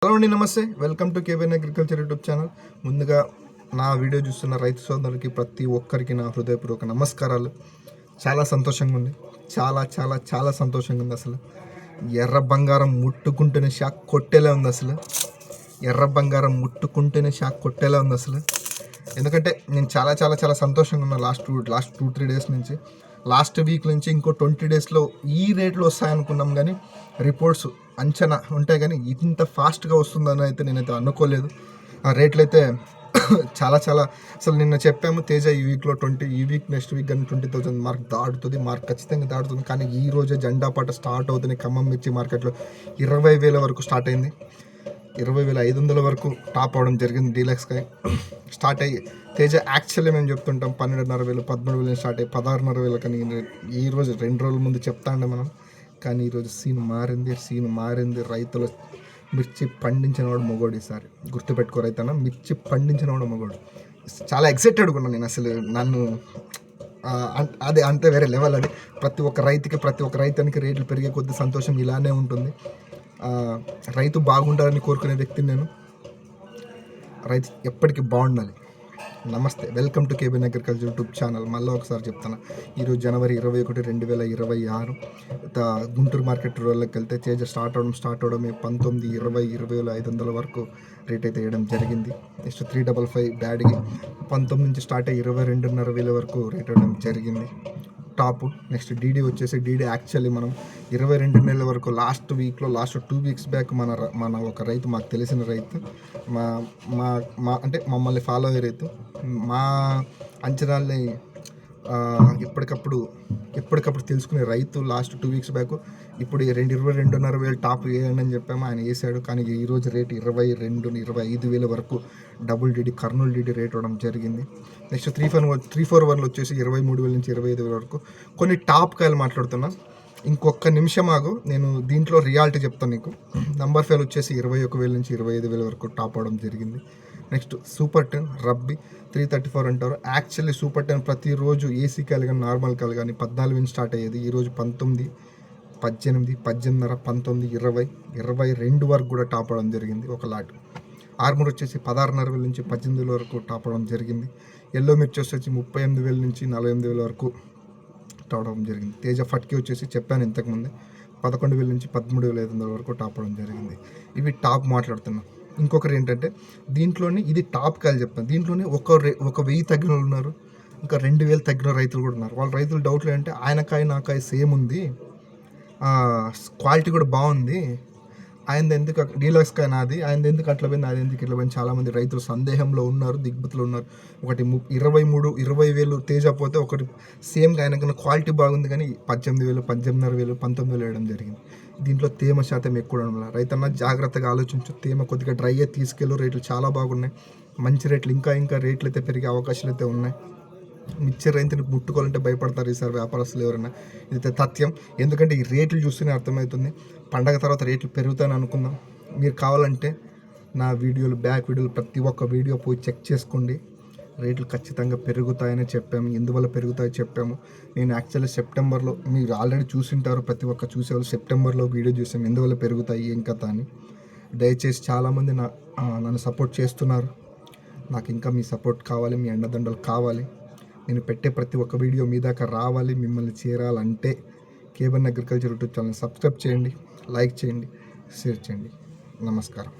Hello అండి, నమస్తే. Welcome to KBN agriculture YouTube channel. ముందుగా నా వీడియో చూస్తున్న రైతు సోదరులకి ప్రతి ఒక్కరికి నా హృదయపూర్వక నమస్కారాలు. చాలా సంతోషంగా ఉంది, చాలా చాలా చాలా సంతోషంగా ఉంది. అసలు ఎర్ర బంగారం ముట్టుకుంటేనే షాక్ కొట్టేలా ఉంది. ఎర్ర బంగారం ముట్టుకుంటేనే షాక్ కొట్టేలా ఉంది. ఎందుకంటే నేను చాలా చాలా చాలా సంతోషంగా ఉన్నా లాస్ట్ 2-3 డేస్ నుంచి. లాస్ట్ వీక్ నుంచి ఇంకో 20 డేస్లో ఈ రేట్లు వస్తాయనుకున్నాం, కానీ రిపోర్ట్స్ అంచనా ఉంటాయి, కానీ ఇంత ఫాస్ట్గా వస్తుందని అయితే నేనైతే అనుకోలేదు. ఆ రేట్లు అయితే చాలా చాలా అసలు నిన్న చెప్పాము, తేజ ఈ వీక్లో ఈ వీక్ నెక్స్ట్ వీక్ కానీ 20,000 మార్క్ దాటుతుంది, ఖచ్చితంగా దాటుతుంది. కానీ ఈ రోజే జెండా పాట స్టార్ట్ అవుతుంది. ఖమ్మం మిర్చి మార్కెట్లో 20,000 వరకు స్టార్ట్ అయింది. 20,500 వరకు టాప్ అవడం జరిగింది. డీలక్స్కాయ స్టార్ట్ అయ్యి తేజ యాక్చువల్లీ మేము చెప్తుంటాం 12,500 13,000 స్టార్ట్ అయ్యి 16,500 కానీ ఈరోజు 2 రోజుల ముందు చెప్తాండే మనం. కానీ ఈరోజు సీన్ మారింది. రైతులు మిర్చి పండించినవాడు మొగోడు. ఈసారి గుర్తుపెట్టుకో రైతన్న, మిర్చి పండించినవాడు మొగోడు. చాలా ఎక్సైటెడ్గా ఉన్నాను నేను. అసలు అదే అంతే వేరే లెవెల్. అది ప్రతి ఒక్క రైతునికి రేట్లు పెరిగే కొద్ది సంతోషం ఇలానే ఉంటుంది. రైతు బాగుండాలని కోరుకునే వ్యక్తిని నేను. రైతు ఎప్పటికీ బాగుండాలి. నమస్తే, welcome to KBN agriculture YouTube channel. మళ్ళీ ఒకసారి చెప్తాను, ఈరోజు జనవరి 21, 2026 గుంటూరు మార్కెట్ రోడ్లోకి వెళ్తే తేజ స్టార్ట్ అవడం 19, 20, 20,500 వరకు రేట్ అయితే వేయడం జరిగింది. నెక్స్ట్ 355 బ్యాడ్కి 19 నుంచి స్టార్ట్ అయ్యి 22,500 వరకు రేట్ వేయడం జరిగింది టాప్. నెక్స్ట్ డీడీ వచ్చేసి యాక్చువల్లీ మనం 22 నెలల వరకు లాస్ట్ 2 వీక్స్ బ్యాక్ మన ఒక రైతు, మాకు తెలిసిన రైతు, అంటే మమ్మల్ని ఫాలో అయ్యే రైతు, మా అంచనాల్ని ఎప్పటికప్పుడు తెలుసుకునే రైతు లాస్ట్ 2 వీక్స్ బ్యాక్ ఇప్పుడు 22,500 టాప్ వేయండి అని చెప్పాము. ఆయన వేసాడు. కానీ ఈరోజు రేటు 22,25,000 వరకు double DD Kurnool DD rate అవ్వడం జరిగింది. నెక్స్ట్ 341 వచ్చేసి 23,000 నుంచి 25,000 వరకు. కొన్ని టాప్ కాయలు మాట్లాడుతున్నా, ఇంకొక నిమిషం ఆగు, నేను దీంట్లో రియాలిటీ చెప్తాను నీకు. నంబర్ 5 వచ్చేసి 21,000 నుంచి 25,000 వరకు టాప్ అవడం జరిగింది. నెక్స్ట్ సూపర్ 10 రబ్బీ 334 అంటారు. యాక్చువల్లీ సూపర్ 10 ప్రతిరోజు ఏసీ కాయలు కానీ నార్మల్ కాయలు కానీ 14 నుంచి స్టార్ట్ అయ్యేది. ఈరోజు 19, 18, 18.5, 19, 20, 22 వరకు కూడా టాప్ అవడం జరిగింది ఒక లాట్. ఆర్మూర్ వచ్చేసి 16,500 నుంచి 18,000 వరకు టాప్ అవడం జరిగింది. ఎల్లో మిర్చి వచ్చేసి 38,000 నుంచి 48,000 వరకు టాప్ అవడం జరిగింది. తేజ ఫట్కి వచ్చేసి చెప్పాను ఇంతకుముందే 11,000 నుంచి 13,500 వరకు టాప్ అవడం జరిగింది. ఇవి టాప్ మాట్లాడుతున్నాం. ఇంకొకరు ఏంటంటే దీంట్లోనే ఇది టాప్ కాయలు చెప్తాను. దీంట్లోనే ఒక 1,000 తగ్గిన వాళ్ళు ఉన్నారు, ఇంకా 2,000 తగ్గిన రైతులు కూడా ఉన్నారు. వాళ్ళ రైతుల డౌట్లు ఏంటంటే ఆయన కాయ నా కాయ సేమ్ ఉంది, క్వాలిటీ కూడా బాగుంది, ఆయనది ఎందుకు డీలక్స్ కాయ నాది, ఆయనది ఎందుకు అట్లా పోయింది, అది ఎందుకు ఇట్లా పోయింది, చాలామంది రైతులు సందేహంలో ఉన్నారు, దిగ్భ్రతులు ఉన్నారు. ఒకటి 20,000 తేజ పోతే ఒకటి సేమ్ ఆయన కన్నా క్వాలిటీ బాగుంది, కానీ 18,000, 18,500, 19,000 వేయడం జరిగింది. దీంట్లో తేమ శాతం ఎక్కువ ఉండడం వల్ల రైతన్న జాగ్రత్తగా ఆలోచించు. తేమ కొద్దిగా డ్రై అయ్యి తీసుకెళ్ళు. రేట్లు చాలా బాగున్నాయి, మంచి రేట్లు, ఇంకా రేట్లు అయితే పెరిగే అవకాశాలు అయితే ఉన్నాయి. మిర్చి రైతుని ముట్టుకోవాలంటే భయపడతారు ఈసారి వ్యాపారస్తులు ఎవరైనా. ఇదైతే తథ్యం. ఎందుకంటే ఈ రేట్లు చూస్తేనే అర్థమవుతుంది. పండగ తర్వాత రేట్లు పెరుగుతాయని అనుకుందాం. మీరు కావాలంటే నా బ్యాక్ వీడియోలు ప్రతి ఒక్క వీడియో పోయి చెక్ చేసుకోండి. రేట్లు ఖచ్చితంగా పెరుగుతాయని చెప్పాము. ఎందువల్ల పెరుగుతాయో చెప్పాము. నేను యాక్చువల్లీ సెప్టెంబర్లో, మీరు ఆల్రెడీ చూసింటారు, ప్రతి ఒక్క చూసేవాళ్ళు సెప్టెంబర్లో వీడియో చూసాము ఎందువల్ల పెరుగుతాయి ఏం కథ అని. దయచేసి చాలామంది నన్ను సపోర్ట్ చేస్తున్నారు. నాకు ఇంకా మీ సపోర్ట్ కావాలి, మీ అండదండలు కావాలి. నేను పెట్టే ప్రతి ఒక్క వీడియో మీ దాకా రావాలి, మిమ్మల్ని చేరాలంటే KBN agriculture YouTube channel subscribe చేయండి, లైక్ చేయండి, షేర్ చేయండి. నమస్కారం.